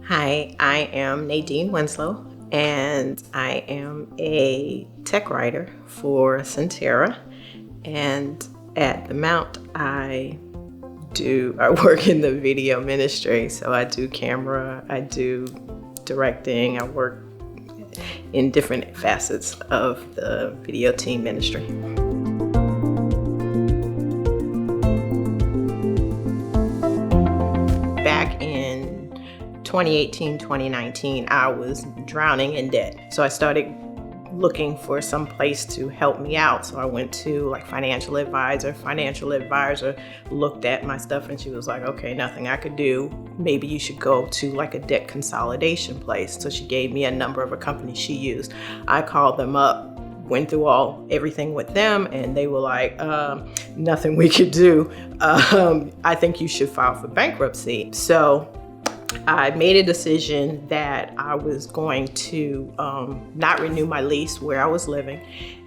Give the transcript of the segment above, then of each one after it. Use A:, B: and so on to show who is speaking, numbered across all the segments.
A: Hi, I am Nadine Winslow, and I am a tech writer for Centera. And at the Mount, I work in the video ministry. So I do camera, I do directing, I work in different facets of the video team ministry. Back in 2018, 2019, I was drowning in debt. So I started looking for some place to help me out. So I went to financial advisor. Financial advisor looked at my stuff and she was like, okay, nothing I could do. Maybe you should go to a debt consolidation place. So she gave me a number of a company she used. I called them up, went through everything with them, and they were like, nothing we could do. I think you should file for bankruptcy. So I made a decision that I was going to not renew my lease where I was living.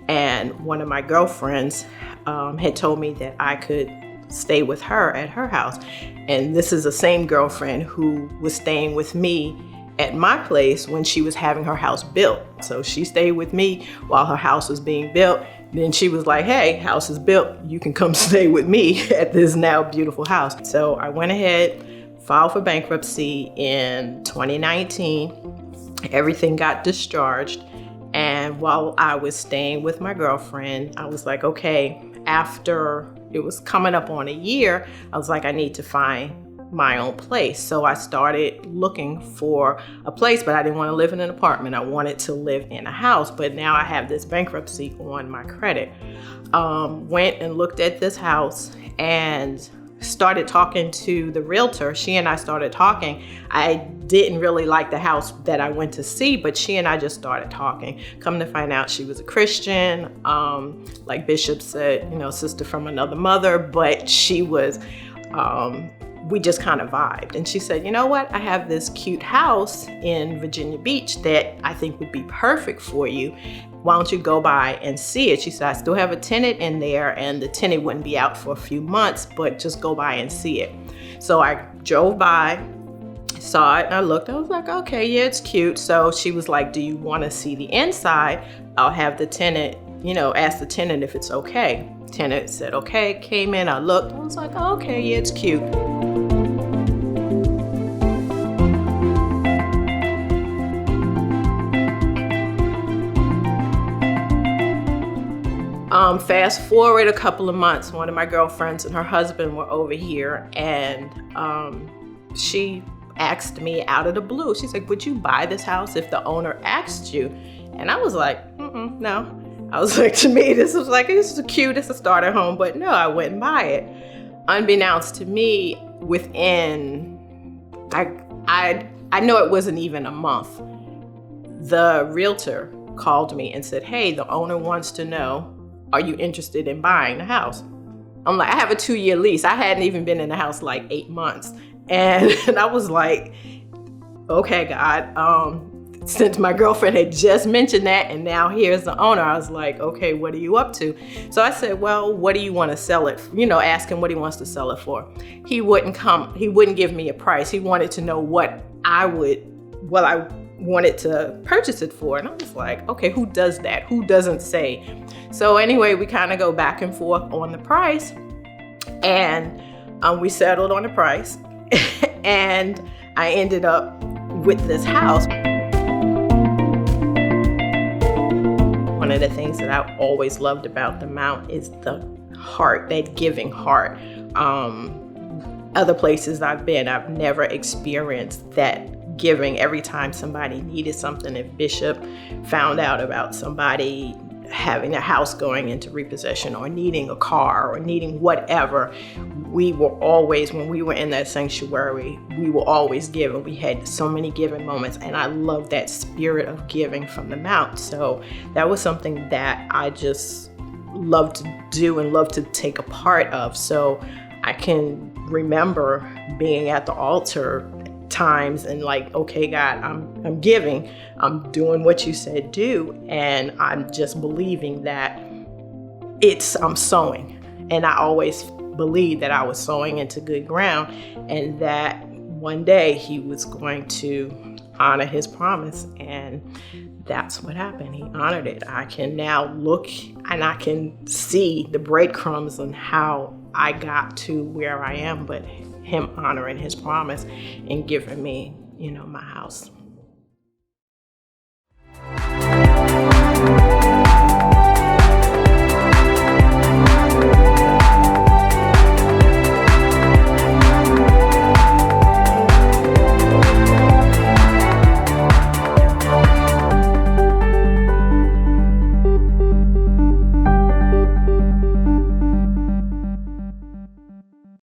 A: And one of my girlfriends had told me that I could stay with her at her house. And this is the same girlfriend who was staying with me at my place when she was having her house built. So she stayed with me while her house was being built. Then she was like, hey, house is built. You can come stay with me at this now beautiful house. So I went ahead, filed for bankruptcy in 2019. Everything got discharged. And while I was staying with my girlfriend, I was like, okay, after it was coming up on a year, I was like, I need to find my own place. So I started looking for a place, but I didn't want to live in an apartment. I wanted to live in a house, but now I have this bankruptcy on my credit. Went and looked at this house and started talking to the realtor. She and I started talking. I didn't really like the house that I went to see, but she and I just started talking. Come to find out she was a Christian, like Bishop said, sister from another mother, but she was, we just kind of vibed. And she said, you know what? I have this cute house in Virginia Beach that I think would be perfect for you. Why don't you go by and see it? She said, I still have a tenant in there and the tenant wouldn't be out for a few months, but just go by and see it. So I drove by, saw it, and I looked, I was like, okay, yeah, it's cute. So she was like, do you want to see the inside? I'll have the tenant, ask the tenant if it's okay. Tenant said, okay, came in, I looked, I was like, oh, okay, yeah, it's cute. Fast forward a couple of months, one of my girlfriends and her husband were over here, and she asked me out of the blue. She's like, would you buy this house if the owner asked you? And I was like, no. I was like, to me, this is cute, it's a starter home, but no, I wouldn't buy it. Unbeknownst to me, within, I know it wasn't even a month, the realtor called me and said, hey, the owner wants to know, are you interested in buying the house? I'm like, I have a 2-year lease. I hadn't even been in the house 8 months. And I was like, okay, God, since my girlfriend had just mentioned that and now here's the owner, I was like, okay, what are you up to? So I said, well, what do you want to sell it? Ask him what he wants to sell it for. He wouldn't give me a price. He wanted to know what I wanted to purchase it for. And I was like, okay, who does that? Who doesn't say? So anyway, we kind of go back and forth on the price, and we settled on the price and I ended up with this house. One of the things that I always loved about the Mount is the heart, that giving heart. Other places I've been, I've never experienced that giving. Every time somebody needed something, if Bishop found out about somebody having a house going into repossession or needing a car or needing whatever, we were always, when we were in that sanctuary, we were always giving. We had so many giving moments, and I love that spirit of giving from the Mount. So that was something that I just love to do and love to take a part of. So I can remember being at the altar times and okay, God, I'm giving, I'm doing what you said do, and I'm just believing that I'm sowing. And I always believed that I was sowing into good ground, and that one day he was going to honor his promise, and that's what happened. He honored it. I can now look and I can see the breadcrumbs on how I got to where I am, but him honoring his promise and giving me, my house.